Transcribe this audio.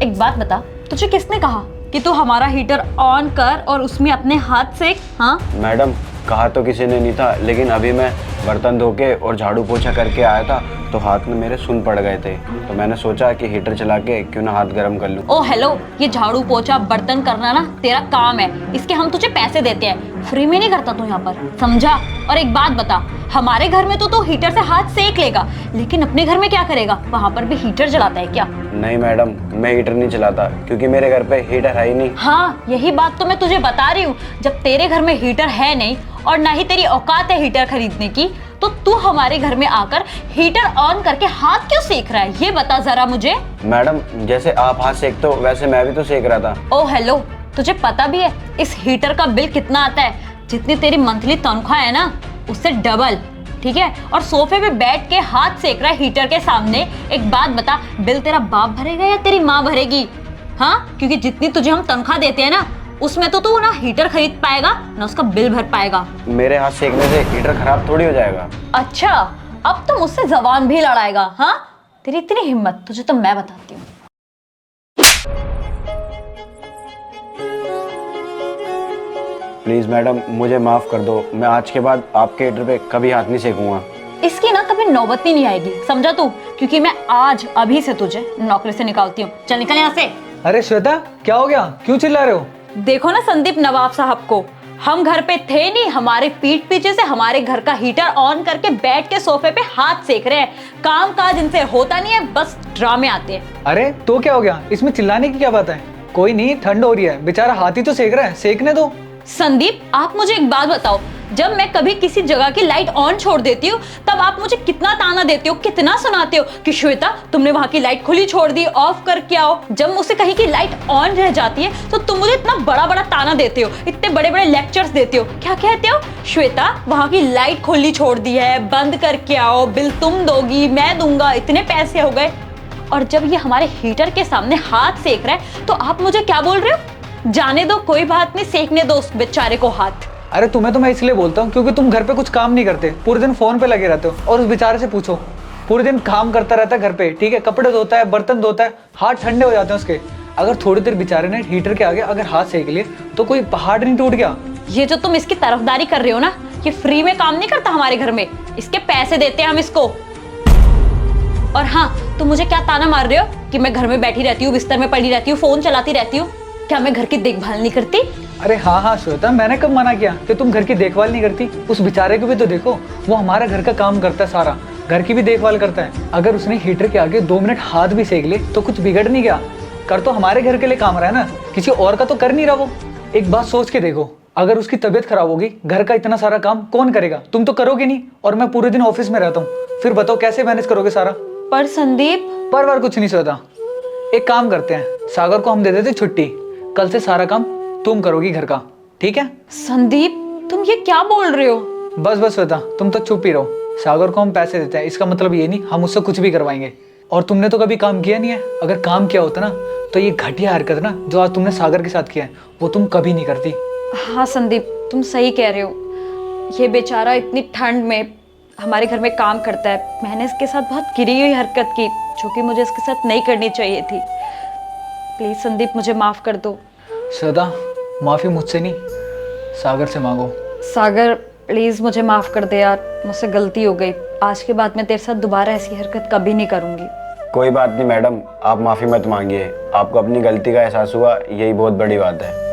एक बात बता, तुझे किसने कहा कि तू हमारा हीटर ऑन कर और उसमें अपने हाथ सेक? हाँ मैडम, कहा तो किसी ने नहीं था, लेकिन अभी मैं बर्तन धो के और झाड़ू पोछा करके आया था तो हाथ में मेरे सुन पड़ गए थे, तो मैंने सोचा कि हीटर चला के क्यों ना हाथ गर्म कर लूं। ओ हेलो, ये झाड़ू पोछा बर्तन करना ना तेरा काम है, इसके हम तुझे पैसे देते हैं, फ्री में नहीं करता तू यहाँ पर, समझा? और एक बात बता, हमारे घर में तो तू हीटर से हाथ सेक लेगा, लेकिन अपने घर में क्या करेगा? वहाँ पर भी हीटर जलाता है क्या? नहीं मैडम, मैं हीटर नहीं चलाता क्योंकि मेरे घर पे हीटर है ही नहीं। हाँ, यही बात तो मैं तुझे बता रही हूँ। जब तेरे घर में हीटर है नहीं और ना ही तेरी औकात है हीटर खरीदने की, तो तू हमारे घर में आकर हीटर ऑन करके हाथ क्यों सेक रहा है? ये बता जरा मुझे। मैडम, जैसे आप हाथ सेकते हो वैसे मैं भी तो सेक रहा था। ओ हेलो, तुझे पता भी है इस हीटर का बिल कितना आता है? जितनी तेरी मंथली तनख्वाह है ना, उससे डबल, ठीक है? और सोफे पे बैठ के हाथ सेक रहा है हीटर के सामने। एक बात बता, बिल तेरा बाप भरेगा या तेरी माँ भरेगी? हाँ, क्योंकि जितनी तुझे हम तनख्वाह देते हैं ना, उसमें तो तू ना हीटर खरीद पाएगा ना उसका बिल भर पाएगा। मेरे हाथ सेकने से हीटर खराब थोड़ी हो जाएगा। अच्छा, अब तो मुझसे जबान भी लड़ाएगा? हाँ, तेरी इतनी हिम्मत, तुझे तो मैं बताती हूँ। प्लीज मैडम, मुझे माफ कर दो, मैं आज के बाद आपके हीटर पे कभी हाथ नहीं सेकूंगा। इसकी ना कभी नौबत ही नहीं आएगी, समझा तू? क्योंकि मैं आज अभी से तुझे नौकरी से निकालती हूँ। चल निकल यहाँ से। अरे श्वेता, क्या हो गया? क्यों चिल्ला रहे हो? देखो ना संदीप नवाब साहब को, हम घर पे थे नहीं, हमारे पीठ पीछे से हमारे घर का हीटर ऑन करके बैठ के सोफे पे हाथ सेक रहे हैं। काम काज इनसे होता नहीं है, बस ड्रामे आते हैं। अरे तो क्या हो गया? इसमें चिल्लाने की क्या बात है? कोई नहीं, ठंड हो रही है, बेचारा हाथ ही तो सेक रहा है, सेकने दो। संदीप, आप मुझे एक बात बताओ, जब मैं कभी किसी जगह की लाइट ऑन छोड़ देती हूँ तब आप मुझे कितना ताना देते हो, कितना सुनाते हो कि श्वेता तुमने वहां की लाइट खुली छोड़ दी, ऑफ करके आओ। जब मुझसे कहीं की लाइट ऑन रह जाती है तो तुम मुझे इतना बड़ा बड़ा ताना देते हो, इतने बड़े बड़े लेक्चर्स देते हो। क्या कहते हो? श्वेता वहां की लाइट खुली छोड़ दी है, बंद करके आओ, बिल तुम दोगी, मैं दूंगा, इतने पैसे हो गए। और जब ये हमारे हीटर के सामने हाथ सेक रहा है तो आप मुझे क्या बोल रहे हो? जाने दो, कोई बात नहीं, सेकने दो उस बेचारे को हाथ। अरे तुम्हें तो मैं इसलिए बोलता हूँ क्योंकि तुम घर पे कुछ काम नहीं करते, पूरे दिन फोन पे लगे रहते हो। और उस बेचारे से पूछो, पूरे दिन काम करता रहता है घर पे, ठीक है, कपड़े धोता है, बर्तन धोता है, हाथ ठंडे हो जाते हैं उसके। अगर थोड़ी देर बेचारे ने हीटर के आगे अगर हाथ सेक लिए तो कोई पहाड़ नहीं टूट गया? ये जो तुम इसकी तरफदारी कर रहे हो ना, ये फ्री में काम नहीं करता हमारे घर में, इसके पैसे देते हैं हम इसको। और हाँ, तुम मुझे क्या ताना मार रहे हो कि मैं घर में बैठी रहती हूँ, बिस्तर में पड़ी रहती हूँ, फोन चलाती रहती हूँ? क्या मैं घर की देखभाल नहीं करती? अरे हाँ हाँ श्वेता, मैंने कब मना किया कि तुम घर की देखभाल नहीं करती? उस बेचारे को भी तो देखो, वो हमारा घर का काम करता है, सारा घर की भी देखभाल करता है। अगर उसने हीटर के आगे 2 मिनट हाथ भी सेक ले तो कुछ बिगड़ नहीं गया। कर तो हमारे घर के लिए काम रहा है ना, किसी और का तो कर नहीं रहा वो। एक बात सोच के देखो, अगर उसकी तबीयत खराब होगी, घर का इतना सारा काम कौन करेगा? तुम तो करोगे नहीं, और मैं पूरे दिन ऑफिस में रहता हूँ, फिर बताओ कैसे मैनेज करोगे सारा? पर संदीप, पर कुछ नहीं श्वेता, एक काम करते हैं, सागर को हम दे देते छुट्टी, कल से सारा काम तुम करोगी घर का, ठीक है? संदीप तुम ये क्या बोल रहे हो? बस बस श्वेता, तुम तो चुप ही रहो। सागर को हम पैसे देते हैं, इसका मतलब ये नहीं हम उससे कुछ भी करवाएंगे। और तुमने तो कभी काम किया नहीं है, अगर काम किया होता ना तो ये घटिया हरकत ना जो आज तुमने सागर के साथ किया है वो तुम कभी नहीं करती। हाँ संदीप, तुम सही कह रहे हो। ये बेचारा इतनी ठंड में हमारे घर में काम करता है, मैंने इसके साथ बहुत गिरी हुई हरकत की जो कि मुझे इसके साथ नहीं करनी चाहिए थी। प्लीज संदीप, मुझे माफ कर दो। श्वेता, माफी मुझसे नहीं, सागर से मांगो। सागर प्लीज मुझे माफ कर दे यार, मुझसे गलती हो गई। आज के बाद मैं तेरे साथ दोबारा ऐसी हरकत कभी नहीं करूंगी। कोई बात नहीं मैडम, आप माफी मत मांगिए, आपको अपनी गलती का एहसास हुआ, यही बहुत बड़ी बात है।